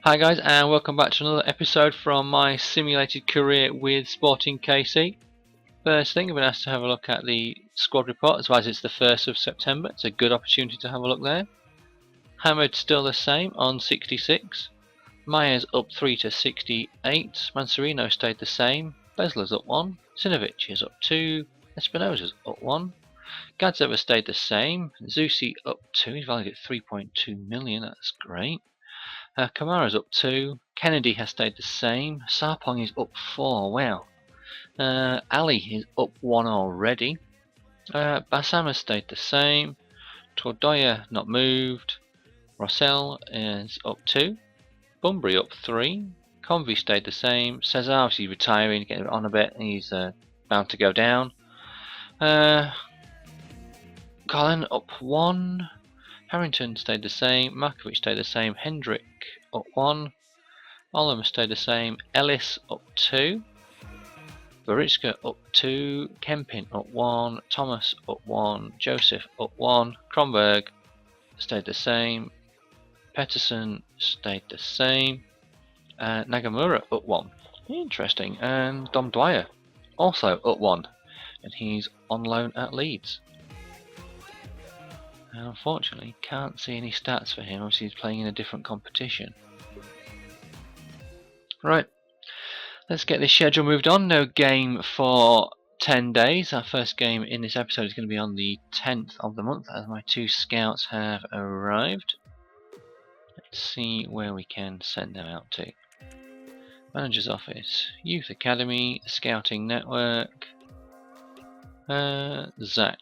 Hi guys, and welcome back to another episode from my simulated career with Sporting KC. First thing, I've been asked to have a look at the squad report, as well as it's the 1st of September. It's a good opportunity to have a look there. Hammered still the same on 66. Myers up 3 to 68. Manserino stayed the same. Besler's up 1. Sinovic is up 2. Espinosa's up 1. Gadzever stayed the same. Zusi up 2. He's valued at 3.2 million. That's great. Kamara's up 2. Kennedy has stayed the same. Sarpong is up 4. Wow. Ali is up 1 already. Bassam has stayed the same. Tordoya not moved. Rossell is up 2. Bunbury up 3. Convey stayed the same. Cesar obviously retiring, getting on a bit. He's bound to go down. Colin up 1. Harrington stayed the same. Markovic stayed the same. Hendrick up 1. Olam stayed the same. Ellis up 2. Baritska up 2. Kempin up 1. Thomas up 1. Joseph up 1. Kronberg stayed the same. Pettersson stayed the same. Nagamura up 1. Interesting. And Dom Dwyer also up 1. And he's on loan at Leeds. Unfortunately, can't see any stats for him. Obviously, he's playing in a different competition. Right, let's get this schedule moved on. No game for 10 days. Our first game in this episode is going to be on the 10th of the month, as my 2 scouts have arrived. Let's see where we can send them out to. Manager's office, Youth Academy, Scouting Network. Zach.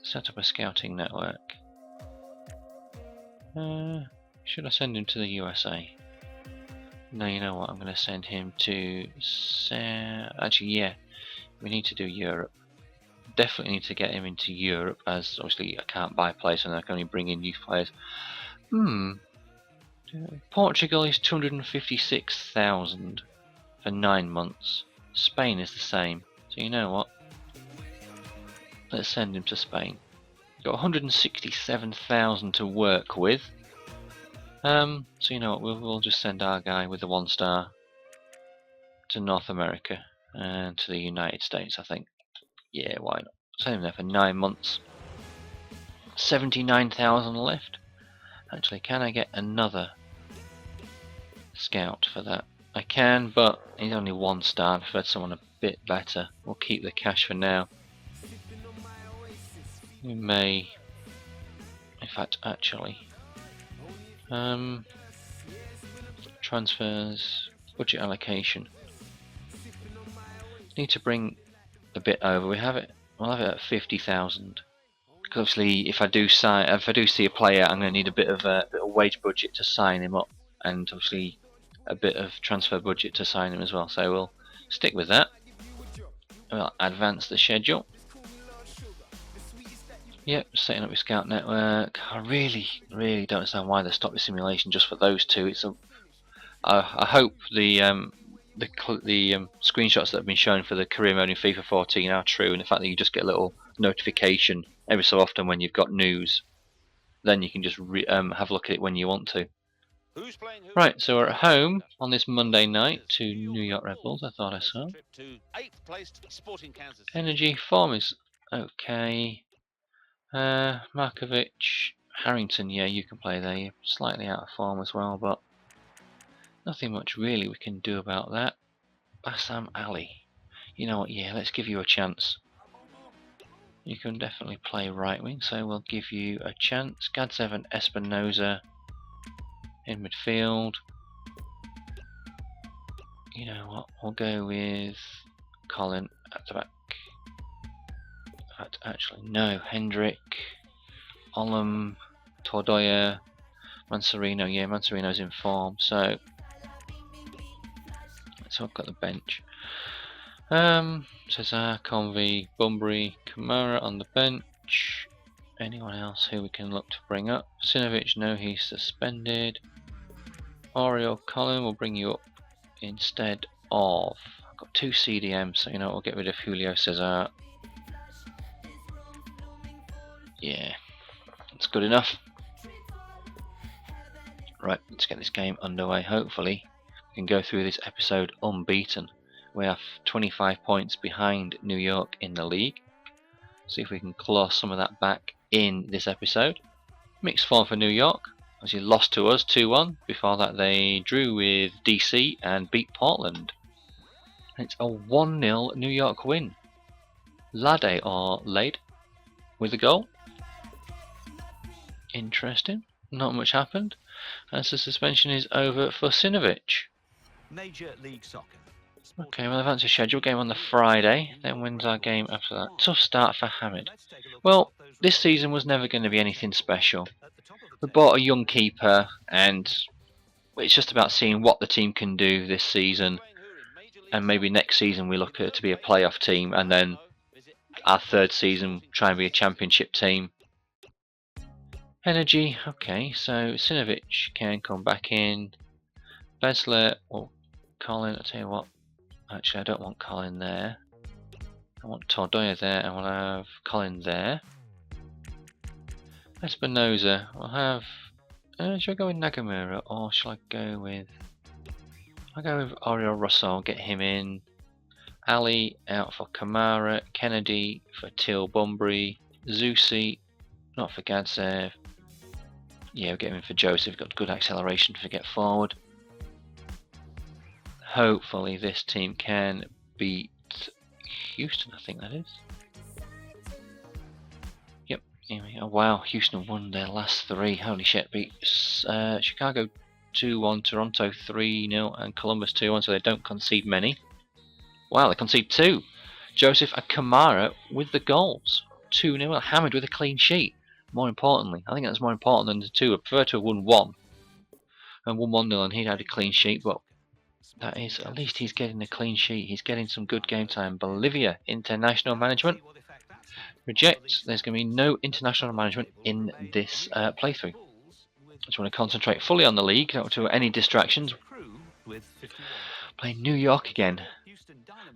Set up a scouting network. Should I send him to the USA? No, you know what? I'm going to send him to. Actually, yeah, we need to do Europe. Definitely need to get him into Europe, as obviously I can't buy players and I can only bring in youth players. Portugal is 256,000 for 9 months. Spain is the same. So you know what? Let's send him to Spain. Got 167,000 to work with. So you know what? We'll just send our guy with the 1 star to North America and to the United States. I think. Yeah, why not? Send him there for 9 months. 79,000 left. Actually, can I get another scout for that? I can, but he's only 1 star. I've had someone a bit better. We'll keep the cash for now. We may, in fact, actually, transfers, budget allocation. Need to bring a bit over. We'll have it at 50,000. Because obviously, if I do see a player, I'm going to need a bit of wage budget to sign him up, and obviously a bit of transfer budget to sign him as well. So we'll stick with that. We'll advance the schedule. Yep, setting up your scout network. I really don't understand why they stopped the simulation just for those 2. I hope the screenshots that have been shown for the career mode in FIFA 14 are true, and the fact that you just get a little notification every so often when you've got news, then you can just have a look at it when you want to. Right, so we're at home on this Monday night to New York Red Bulls. I thought I saw. Energy form is okay. Markovic, Harrington, yeah, you can play there. You're slightly out of form as well, but nothing much really we can do about that. Bassam Ali. You know what, yeah, let's give you a chance. You can definitely play right wing, so we'll give you a chance. Gadzev and Espinosa in midfield. You know what, we'll go with Colin at the back. Actually, no, Hendrick, Olam, Tordoya, Manserino. Yeah, Manserino's in form, so I've got the bench. Cesar, Convey, Bunbury, Kamara on the bench. Anyone else who we can look to bring up? Sinovic, no, he's suspended. Oriel Colin will bring you up instead of. I've got 2 CDMs, so you know we'll get rid of Julio Cesar. Yeah, that's good enough. Right, let's get this game underway. Hopefully we can go through this episode unbeaten. We have 25 points behind New York in the league. See if we can claw some of that back in this episode. Mixed form for New York. As you lost to us 2-1. Before that they drew with DC and beat Portland. And it's a 1-0 New York win. Lade or Lade with a goal. Interesting. Not much happened. As the suspension is over for Sinovic. Major League Soccer. Okay, well, advance a schedule game on the Friday, then wins our game after that. Tough start for Hamid. Well, this season was never going to be anything special. We bought a young keeper, and it's just about seeing what the team can do this season. And maybe next season we look at it to be a playoff team, and then our third season try and be a championship team. Energy, okay, so Sinovic can come back in. Besler, or Colin, I'll tell you what. Actually, I don't want Colin there. I want Tordoya there, and we'll have Colin there. Espinoza, we'll have... should I go with Nagamura, or shall I go with... I'll go with Oriol Russell, get him in. Ali out for Kamara, Kennedy for Till Bunbury, Zusi, not for Gadzev. Yeah, we'll get him in for Joseph, got good acceleration to get forward. Hopefully this team can beat Houston, I think that is. Yep, here we go. Wow, Houston won their last 3. Holy shit, beat Chicago 2-1, Toronto 3-0, and Columbus 2-1, so they don't concede many. Wow, they concede 2. Joseph and Kamara with the goals. 2-0, Hamid with a clean sheet. More importantly, I think that's more important than the 2. I prefer to have won 1 and won 1-0 and he'd had a clean sheet, but that is, at least he's getting a clean sheet. He's getting some good game time. Bolivia, international management. Reject. There's going to be no international management in this playthrough. I just want to concentrate fully on the league, not to any distractions. Playing New York again.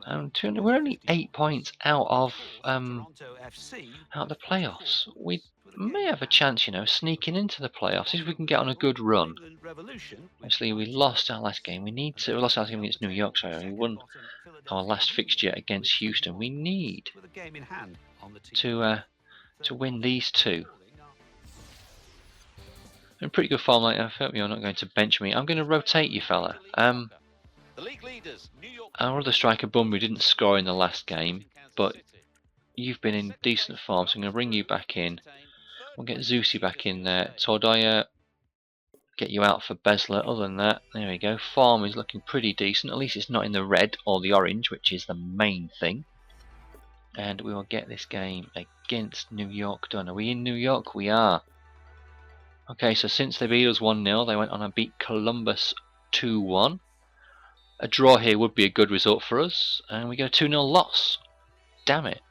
We're only 8 points out of the playoffs. We may have a chance, sneaking into the playoffs if we can get on a good run. Obviously, we lost our last game. We lost our game against New York. Sorry, we won our last fixture against Houston. We need to win these 2. In pretty good form, I hope you're not going to bench me. I'm going to rotate you, fella. Our other striker, Bunbury, didn't score in the last game, but you've been in decent form, so I'm going to bring you back in. We'll get Zusi back in there. Tordoya, get you out for Besler. Other than that, there we go. Form is looking pretty decent. At least it's not in the red or the orange, which is the main thing. And we will get this game against New York done. Are we in New York? We are. Okay, so since they beat us 1-0, they went on and beat Columbus 2-1. A draw here would be a good result for us, and we get a 2-0 loss. Damn it.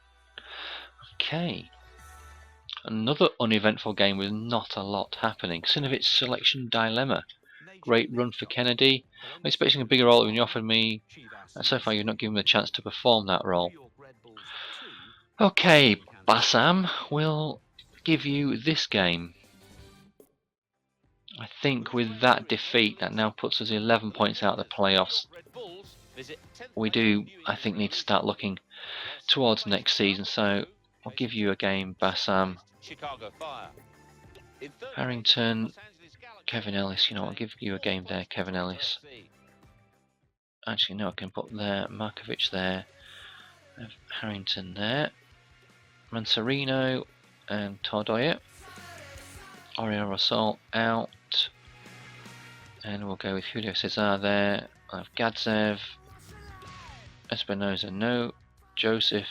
Okay. Another uneventful game with not a lot happening. Sinovic's selection dilemma. Great run for Kennedy. I'm expecting a bigger role than you offered me, and so far you've not given me a chance to perform that role. Okay, Bassam, we'll give you this game. I think with that defeat, that now puts us 11 points out of the playoffs. We do, I think, need to start looking towards next season, so I'll give you a game, Bassam. Harrington, Kevin Ellis, I'll give you a game there, Kevin Ellis. Actually, no, I can put there, Markovic there, Harrington there, Manserino and Tordoya. Oriol Russell out. And we'll go with Julio Cesar there. I have Gadzev. Espinoza, no. Joseph,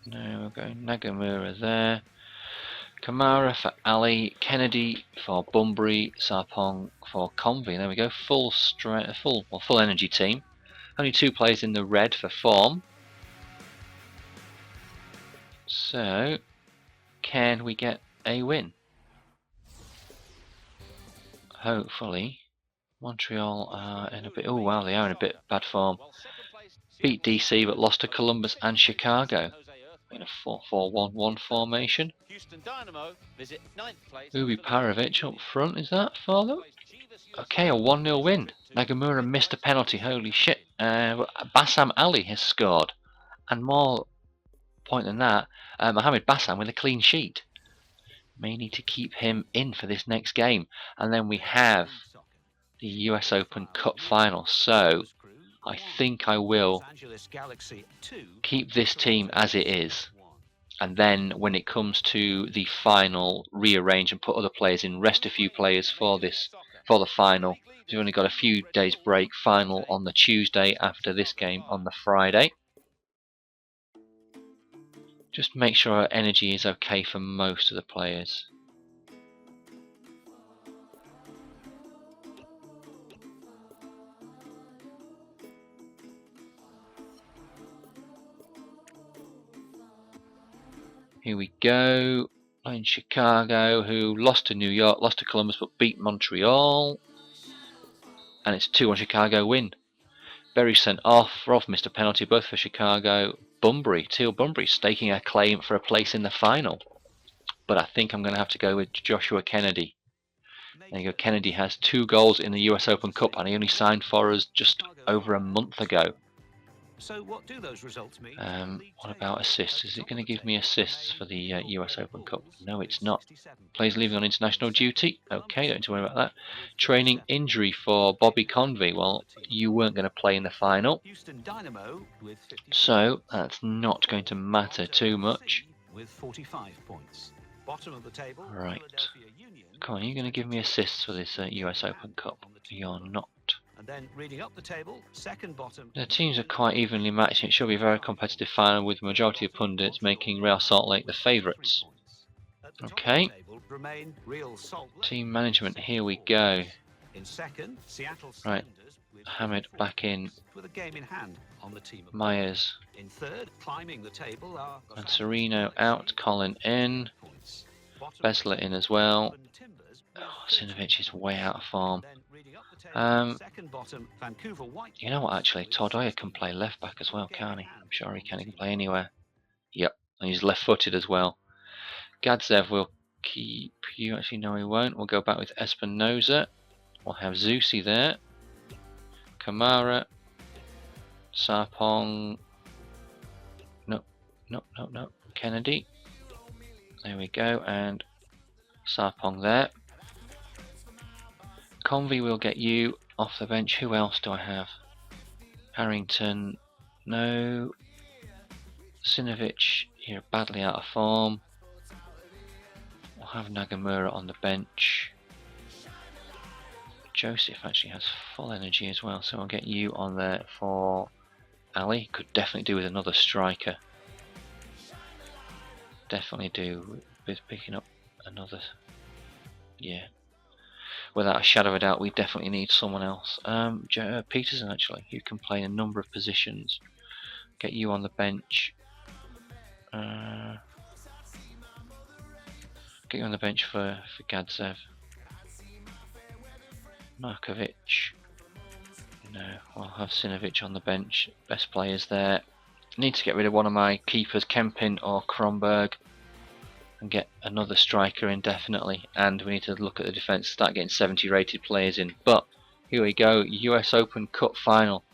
no. We'll go Nagamura there. Kamara for Ali. Kennedy for Bunbury. Sarpong for Convey. There we go. Full energy team. Only 2 players in the red for form. So, can we get a win? Hopefully. Montreal are in a bit... Oh wow, they are in a bit bad form. Beat DC but lost to Columbus and Chicago. In a 4-4-1-1 formation. Ubi Parovic up front, is that for them? Okay, a 1-0 win. Nagamura missed a penalty, holy shit. Bassam Ali has scored. And more point than that, Mohamed Bassam with a clean sheet. May need to keep him in for this next game. And then we have the US Open Cup final. So I think I will keep this team as it is. And then when it comes to the final, rearrange and put other players in, rest a few players for the final. We've only got a few days break, final on the Tuesday after this game on the Friday. Just make sure our energy is okay for most of the players. Here we go. In Chicago, who lost to New York, lost to Columbus, but beat Montreal. And it's a 2-1 Chicago win. Berry sent off. Rolf missed a penalty, both for Chicago. Teal Bunbury staking a claim for a place in the final. But I think I'm going to have to go with Joshua Kennedy. There you go. Kennedy has 2 goals in the US Open Cup, and he only signed for us just over a month ago. So what do those results mean? What about assists? Is it going to give me assists for the US Open Cup? No, it's not. Players leaving on international duty. Okay, don't need to worry about that. Training injury for Bobby Convey. Well, you weren't going to play in the final, so that's not going to matter too much. Right. Come on, you're going to give me assists for this US Open Cup. You're not. And then reading up the table, second bottom. The teams are quite evenly matched. It should be a very competitive final with the majority of pundits making Real Salt Lake the favourites. Okay. Team management, here we go. In second, Seattle right. Hamid back in. With a game in hand on the team. Myers. In third, climbing the table are and Sereno out, Colin in. Besler in as well. Oh, Sinovic is way out of form. You know what, actually, Tordoya can play left back as well, can't he? I'm sure he can play anywhere. Yep, and he's left footed as well. Gadzev will keep you. Actually, no, he won't. We'll go back with Espinoza. We'll have Zusi there. Kamara. Sarpong. No. Kennedy. There we go, and Sarpong there. Convey will get you off the bench. Who else do I have? Harrington, no. Sinovic, here badly out of form. We'll have Nagamura on the bench. Joseph actually has full energy as well, so I'll get you on there for Ali. Could definitely do with another striker. Definitely do with picking up another. Yeah. Without a shadow of a doubt, we definitely need someone else. Peterson, actually, who can play a number of positions. Get you on the bench. Get you on the bench for Gadzev. Markovic. No, I'll have Sinovic on the bench. Best players there. Need to get rid of one of my keepers, Kempin or Kronberg, and get another striker in definitely. And we need to look at the defence, start getting 70 rated players in. But here we go, US Open Cup final.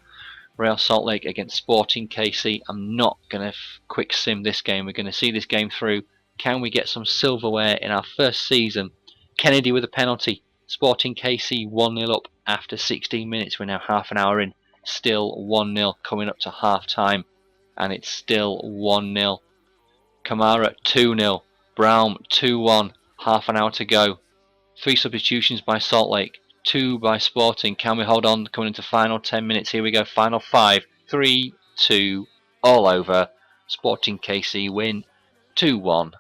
Real Salt Lake against Sporting KC. I'm not going to quick sim this game. We're going to see this game through. Can we get some silverware in our first season? Kennedy with a penalty. Sporting KC 1-0 up after 16 minutes. We're now half an hour in. Still 1-0 coming up to half time. And it's still 1-0. Kamara 2-0. Brown 2-1. Half an hour to go. 3 substitutions by Salt Lake. 2 by Sporting. Can we hold on coming into final 10 minutes? Here we go. Final 5. 3, 2, all over. Sporting KC win 2-1.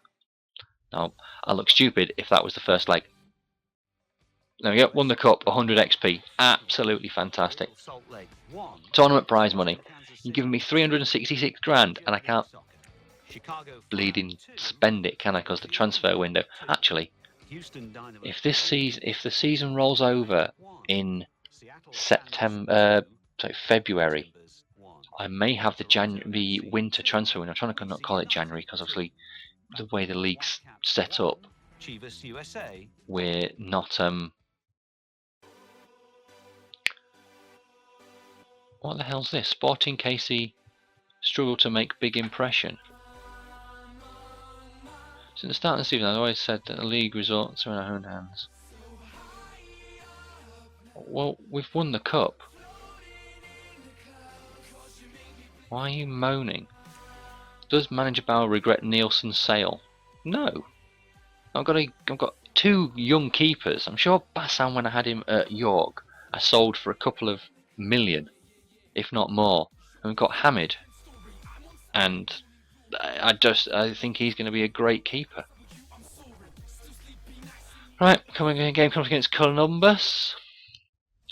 Now, I look stupid if that was the first leg. There we go. Won the cup. 100 XP. Absolutely fantastic. Tournament prize money. You're giving me 366 grand and I can't bleeding spend it, can I? Because the transfer window. Actually, if the season rolls over in February, I may have the winter transfer window. I'm trying to not call it January because obviously the way the league's set up, we're not What the hell's this? Sporting KC struggle to make big impression. Since the start of the season, I've always said that the league results are in our own hands. Well, we've won the cup. Why are you moaning? Does manager Bauer regret Nielsen's sale? No. I've got 2 young keepers. I'm sure Bassam, when I had him at York, I sold for a couple of million, if not more. And we've got Hamid, and I think he's going to be a great keeper. Right, game comes against Columbus,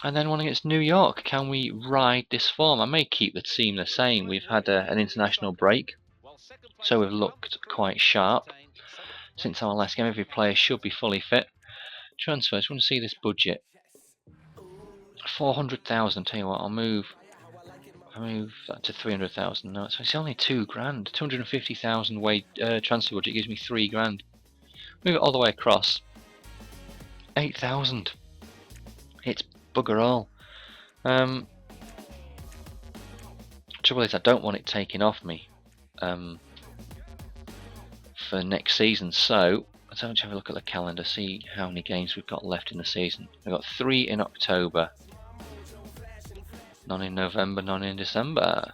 and then one against New York. Can we ride this form? I may keep the team the same. We've had an international break, so we've looked quite sharp. Since our last game, every player should be fully fit. Transfers, I want to see this budget. 400,000, tell you what, I'll move that to 300,000. No, it's only 2 grand. 250,000 transfer budget gives me 3 grand. Move it all the way across. 8,000. It's bugger all. Trouble is, I don't want it taken off me for next season. So let's have a look at the calendar, see how many games we've got left in the season. We've got 3 in October. None in November, none in December.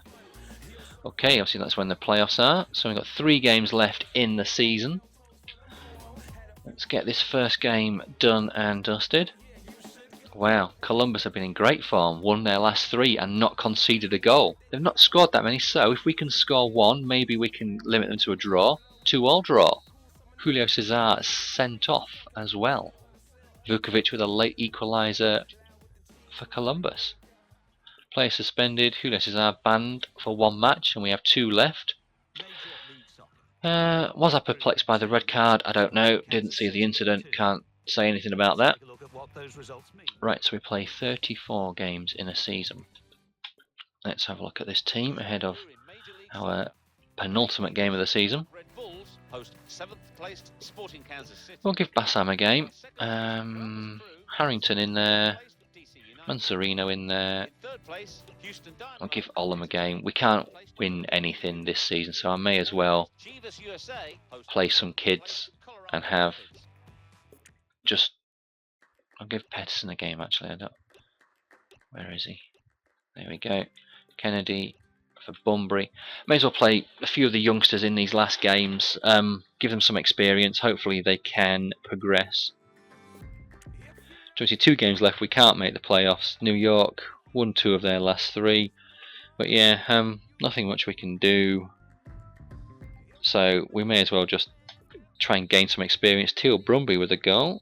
Okay, obviously that's when the playoffs are. So we've got 3 games left in the season. Let's get this first game done and dusted. Wow, Columbus have been in great form. Won their last 3 and not conceded a goal. They've not scored that many, so if we can score 1, maybe we can limit them to a draw. 2-2 draw. Julio Cesar sent off as well. Vukovic with a late equaliser for Columbus. Player suspended, Julio Cesar banned for 1 match, and we have 2 left. Was I perplexed by the red card? I don't know. Didn't see the incident. Can't say anything about that. Right, so we play 34 games in a season. Let's have a look at this team ahead of our penultimate game of the season. We'll give Bassam a game. Harrington in there. Manserino in there. I'll give Olam a game. We can't win anything this season, so I may as well play some kids and have I'll give Pedersen a game actually. Where is he? There we go. Kennedy for Bunbury. May as well play a few of the youngsters in these last games. Give them some experience. Hopefully they can progress. 22 games left. We can't make the playoffs. New York won 2 of their last 3, but yeah, nothing much we can do. So we may as well just try and gain some experience. Teal Brumby with a goal.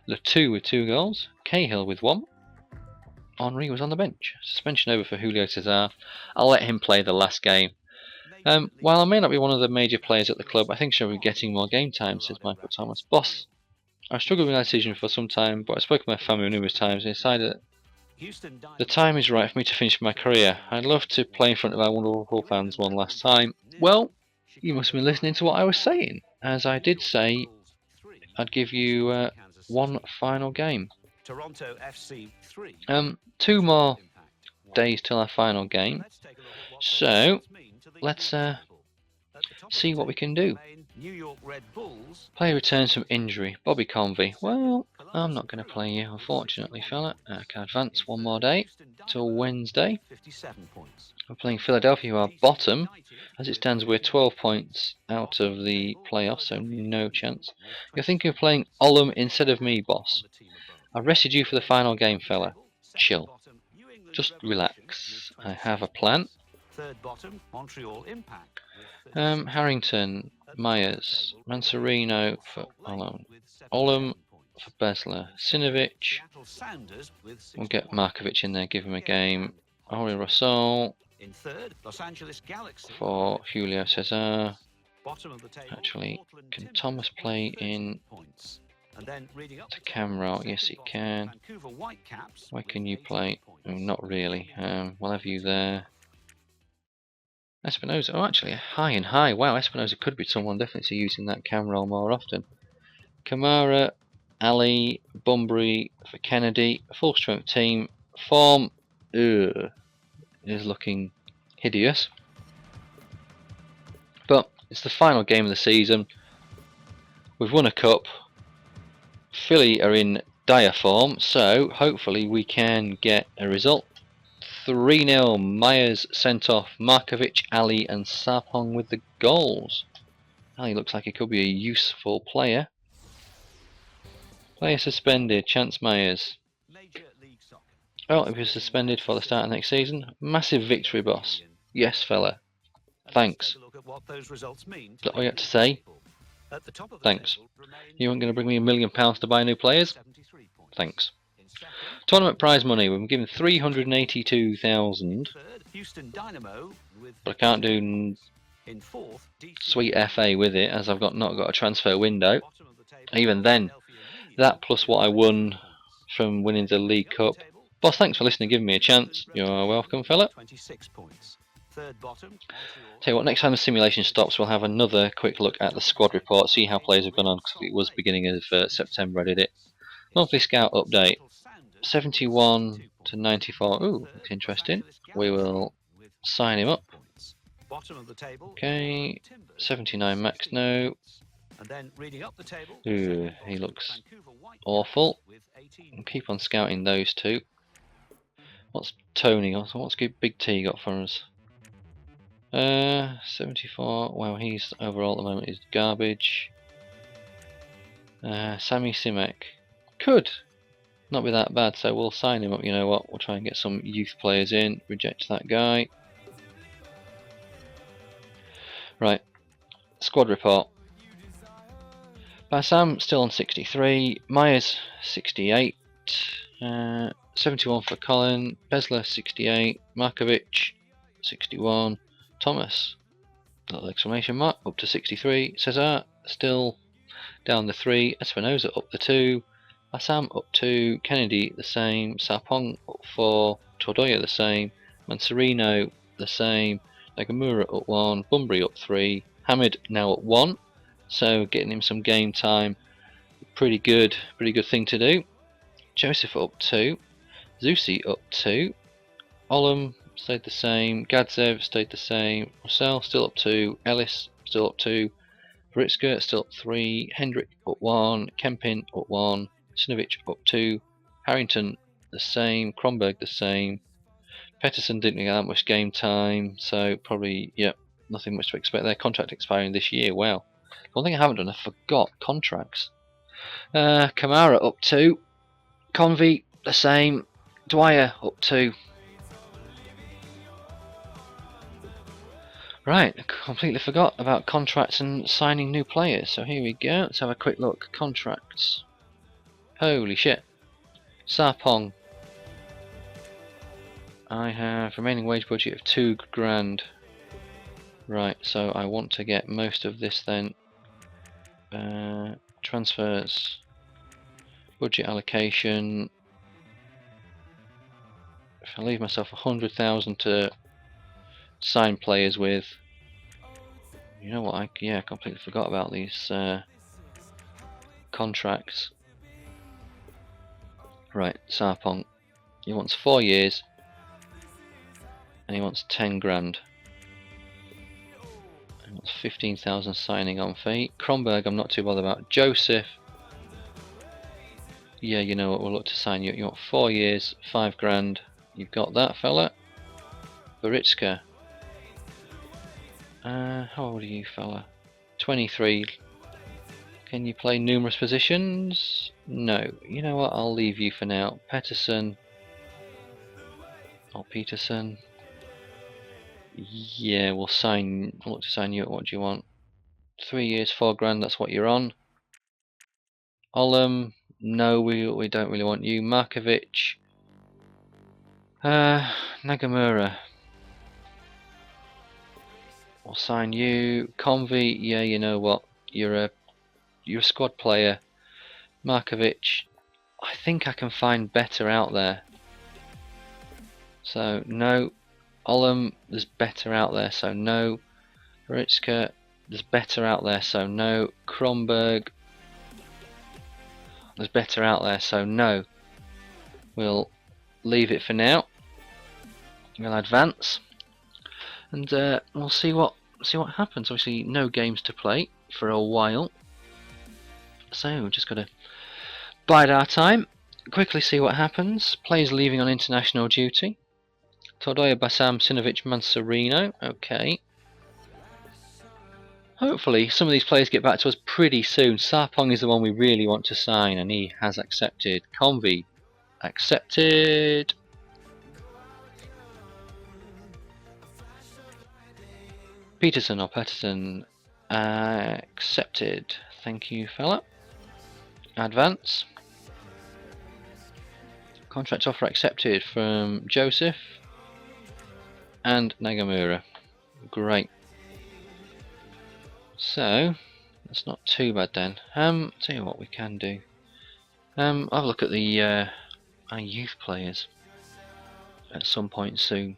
The 2 with 2 goals. Cahill with 1. Henri was on the bench. Suspension over for Julio Cesar. I'll let him play the last game. While I may not be one of the major players at the club, I think she'll be getting more game time, says Michael Thomas. Boss, I've struggled with that decision for some time, but I spoke to my family numerous times and decided that the time is right for me to finish my career. I'd love to play in front of our wonderful fans one last time. Well, you must have been listening to what I was saying, as I did say I'd give you 1 final game. 2 more days till our final game, so let's see what we can do. Player returns from injury. Bobby Convey. Well, I'm not going to play you, unfortunately, fella. I can advance 1 more day till Wednesday. We're playing Philadelphia, who are bottom. As it stands, we're 12 points out of the playoffs, so no chance. You're thinking of playing Olam instead of me, boss. I rested you for the final game, fella. Chill. Just relax. I have a plan. Harrington, Myers, Manserino for Olam. Olam for Besler. Sinovic. We'll get Markovic in there, give him a game. Henri Rossol for Julio Cesar. Actually, can Thomas play in to Camera? Yes, he can. Where can you play? Oh, not really. We'll have you there. Espinosa. Oh, actually, high and high. Wow, Espinosa could be someone definitely using that cam roll more often. Kamara, Ali, Bunbury for Kennedy. Full strength team. Form. Ugh. is looking hideous. But it's the final game of the season. We've won a cup. Philly are in dire form, so hopefully we can get a result. 3-0. Myers sent off. Markovic, Ali and Sarpong with the goals. Ali looks like he could be a useful player. Player suspended. Chance Myers. Major League Soccer. Oh, he was suspended for the start of next season. Massive victory, boss. Yes, fella. Thanks. Let's take a look at what those results mean Is that all you had to say? At the top of the Thanks. table remain You weren't going to bring me £1 million to buy new players? 73 points. Thanks. In second, Tournament prize money. We've been given 382,000, third, Houston Dynamo with but I can't do in fourth, DC sweet FA with it as I've not got a transfer window. bottom of the table, Even then, Philadelphia Union that plus what I won from winning the League Cup. Boss, thanks for listening, giving me a chance. You're welcome, fella. 26 points. Third bottom, Montreal. Tell you what, next time the simulation stops, we'll have another quick look at the squad report, see how players have gone on, because it was beginning of September I did it. Monthly scout update, 71 to 94. Ooh, looks interesting. We will sign him up. Bottom of the table. Okay, 79 max no. And then reading up the table. Ooh, he looks awful. We'll keep on scouting those two. What's Tony got? What's Big T got for us? 74. Wow, he's overall at the moment is garbage. Sammy Simek could not be that bad, so we'll sign him up. You know what? We'll try and get some youth players in. Reject that guy. Right, squad report. Bassam still on 63. Myers 68. 71 for Colin. Besler 68. Markovic 61. Thomas, little exclamation mark, up to 63. Cesar still down the 3. Espinoza up the 2. Bassam up 2. Kennedy the same. Sarpong up 4. Tordoya the same. Manserino the same. Nagamura up 1. Bunbury up 3. Hamid now at 1. So getting him some game time, pretty good thing to do. Joseph up 2. Zusi up 2. Olam stayed the same. Gadzev stayed the same. Marcel still up 2. Ellis still up 2. Britska still up 3. Hendrick up 1. Kempin up 1. Sinovic up 2. Harrington the same. Kronberg the same. Pettersson didn't get that much game time, so probably, yep, nothing much to expect there. Contract expiring this year. Wow. One thing I haven't done, I forgot contracts. Kamara up 2. Convey the same. Dwyer up 2. Right, I completely forgot about contracts and signing new players. So here we go. Let's have a quick look. Contracts. Holy shit. Sarpong. I have remaining wage budget of £2,000. Right, so I want to get most of this then. Transfers. Budget allocation. If I leave myself 100,000 to sign players with, you know what? I completely forgot about these contracts. Right, Sarpong. He wants 4 years, and he wants 10 grand. He wants 15,000 signing on fee. Kronberg, I'm not too bothered about. Joseph. Yeah, you know what? We'll look to sign you. You want 4 years, 5 grand. You've got that, fella. Baritska. How old are you, fella? 23. Can you play numerous positions? No. You know what? I'll leave you for now. Pettersson. Or Peterson. Yeah, we'll look to sign you at what do you want? 3 years, 4 grand, that's what you're on. Olam, no, we don't really want you. Markovic. Nagamura. We'll sign you. Convey, yeah, you know what? You're a squad player. Markovic. I think I can find better out there. So no. Olam, there's better out there, so no. Ritzka, there's better out there, so no. Kronberg, there's better out there, so no. We'll leave it for now. We'll advance, and we'll see what happens. Obviously, no games to play for a while, so we've just got to bide our time. Quickly see what happens. Players leaving on international duty. Tordoya Basam Sinovic Mansurino. Okay. Hopefully some of these players get back to us pretty soon. Sarpong is the one we really want to sign, and he has accepted. Convey accepted. Peterson or Patterson accepted. Thank you, fella. Advance. Contract offer accepted from Joseph and Nagamura. Great. So that's not too bad then. Tell you what we can do. I'll have a look at the our youth players at some point soon,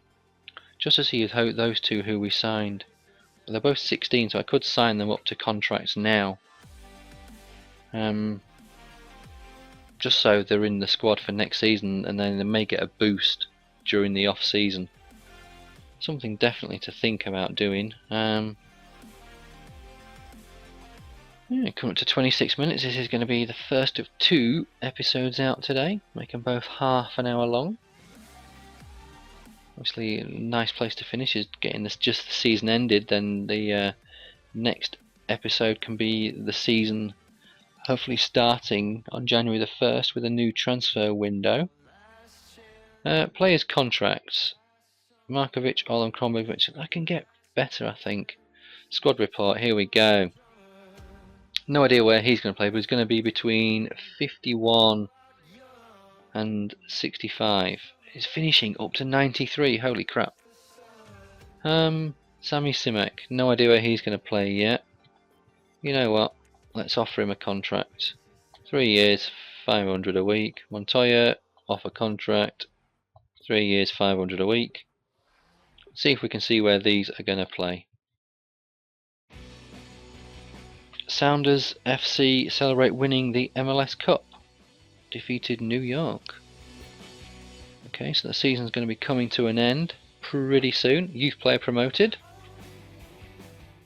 just to see how those two who we signed. Well, they're both 16, so I could sign them up to contracts now. Just so they're in the squad for next season, and then they may get a boost during the off season. Something definitely to think about doing. Yeah, coming up to 26 minutes. This is going to be the first of 2 episodes out today, making both half an hour long. Obviously, a nice place to finish is getting this just the season ended. Then the next episode can be the season, hopefully starting on January the 1st with a new transfer window. Players' contracts. Markovic, Olam Krombovic. I can get better, I think. Squad report. Here we go. No idea where he's going to play, but he's going to be between 51 and 65. He's finishing up to 93. Holy crap. Sami Simek. No idea where he's going to play yet. You know what? Let's offer him a contract. 3 years, 500 a week. Montoya, offer contract. 3 years, 500 a week. See if we can see where these are going to play. Sounders FC celebrate winning the MLS Cup. Defeated New York. Okay, so the season's going to be coming to an end pretty soon. Youth player promoted.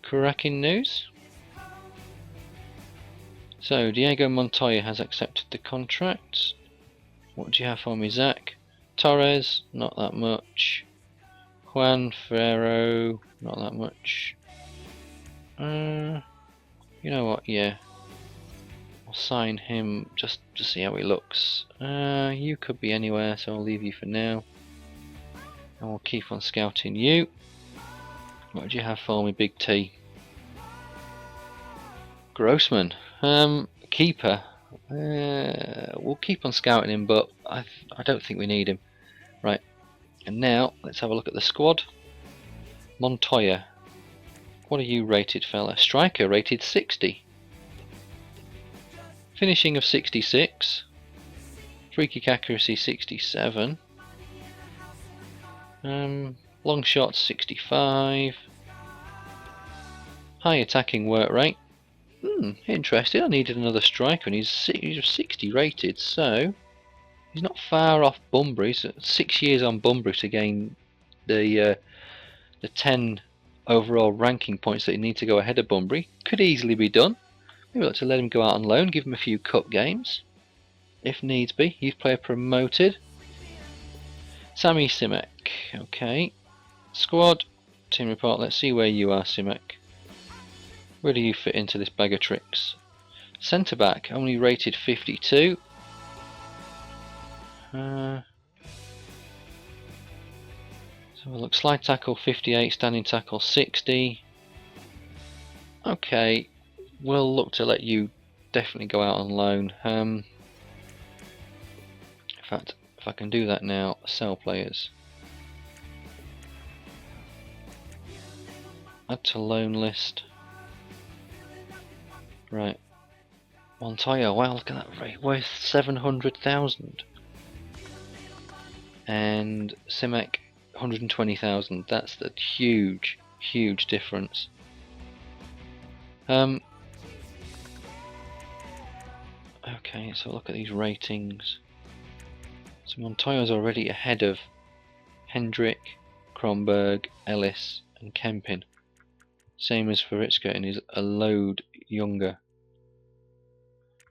Cracking news. So Diego Montoya has accepted the contract. What do you have for me, Zach? Torres, not that much. Juan Ferrero, not that much. You know what? Yeah, I'll sign him just to see how he looks. You could be anywhere, so I'll leave you for now. And we'll keep on scouting you. What do you have for me, Big T? Grossman. Keeper. We'll keep on scouting him, but I don't think we need him. Right. And now let's have a look at the squad. Montoya. What are you rated, fella? Striker rated 60. Finishing of 66. Free kick accuracy 67. Long shots 65. High attacking work rate. Interesting. I needed another striker, and he's 60 rated, so he's not far off Bunbury. So 6 years on Bunbury to gain the 10 overall ranking points that you need to go ahead of Bunbury. Could easily be done. Maybe like to let him go out on loan, give him a few cup games if needs be. Youth player promoted. Sami Simek. Okay. Squad. Team report. Let's see where you are, Simek. Where do you fit into this bag of tricks? Centre back, only rated 52. So look, slide tackle 58, standing tackle 60. Okay, we'll look to let you definitely go out on loan. In fact, if I can do that now, sell players. Add to loan list. Right. Montoya, wow, look at that rate, worth 700,000. And Simek, 120,000. That's the huge, huge difference. Okay, so look at these ratings. So Montoya's already ahead of Hendrick, Kronberg, Ellis and Kempin. Same as Faritska, and he's a load younger.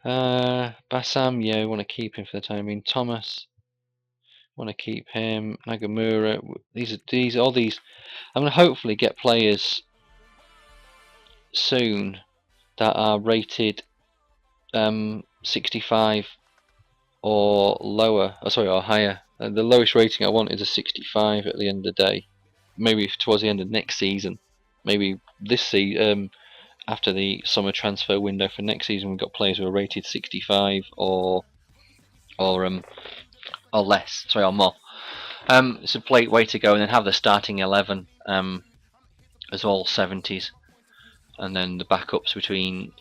Bassam, yeah, we want to keep him for the time being. Thomas, want to keep him. Nagamura, all these. I'm going to hopefully get players soon that are rated 65 or lower. Oh, sorry, or higher. The lowest rating I want is a 65 at the end of the day. Maybe towards the end of next season. Maybe this season. After the summer transfer window for next season, we've got players who are rated 65 or less, sorry, or more. It's a way to go, and then have the starting 11 as all 70s, and then the backups between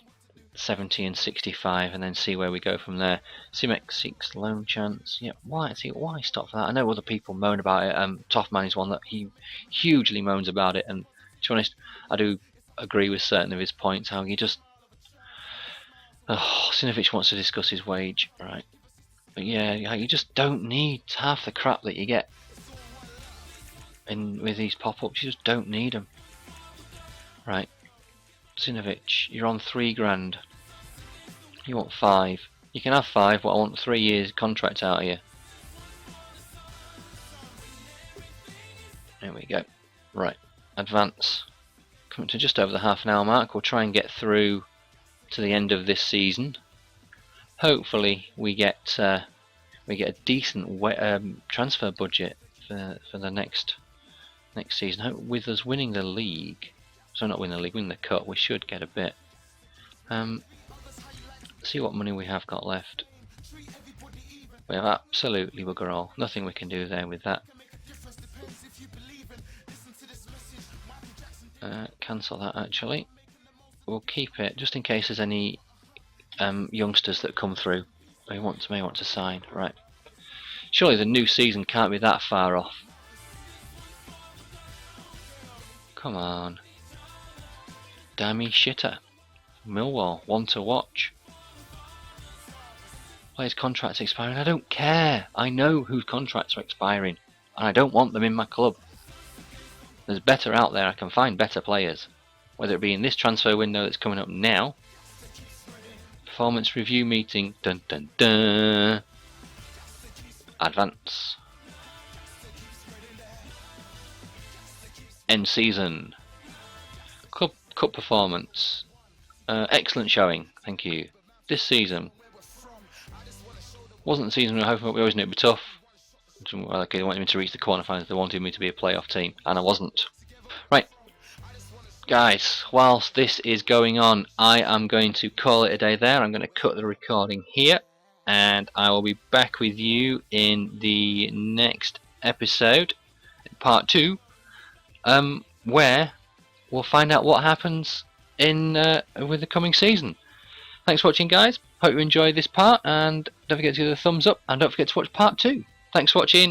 70 and 65, and then see where we go from there. Simek seeks loan chance. Yeah, why stop that? I know other people moan about it. Toffman is one that he hugely moans about it, and to be honest, I do agree with certain of his points. How he just Sinovic wants to discuss his wage, right? But yeah, you just don't need half the crap that you get with these pop-ups. You just don't need them, right? Sinovic, you're on £3 grand. You want 5. You can have 5, but I want 3 years contract out of you. There we go. Right, advance. Coming to just over the half an hour mark. We'll try and get through to the end of this season. Hopefully we get a decent transfer budget for the next season. With us winning the league, so not winning the league, winning the cup, we should get a bit. See what money we have got left. We have absolutely bugger all. Nothing we can do there with that. Cancel that actually. We'll keep it just in case there's any youngsters that come through may want to sign. Right. Surely the new season can't be that far off. Come on. Dammy shitter. Millwall, one to watch. Players' contracts expiring. I don't care. I know whose contracts are expiring, and I don't want them in my club. There's better out there. I can find better players, whether it be in this transfer window that's coming up now. Performance review meeting. Dun dun dun. Advance. End season. Cup performance. Excellent showing. Thank you. This season wasn't the season we were hoping. We always knew it'd be tough. Well, okay, they wanted me to reach the quarterfinals. They wanted me to be a playoff team, and I wasn't. Right, guys. Whilst this is going on, I am going to call it a day there. I'm going to cut the recording here, and I will be back with you in the next episode, part 2, where we'll find out what happens with the coming season. Thanks for watching, guys. Hope you enjoyed this part, and don't forget to give it a thumbs up, and don't forget to watch part 2. Thanks for watching.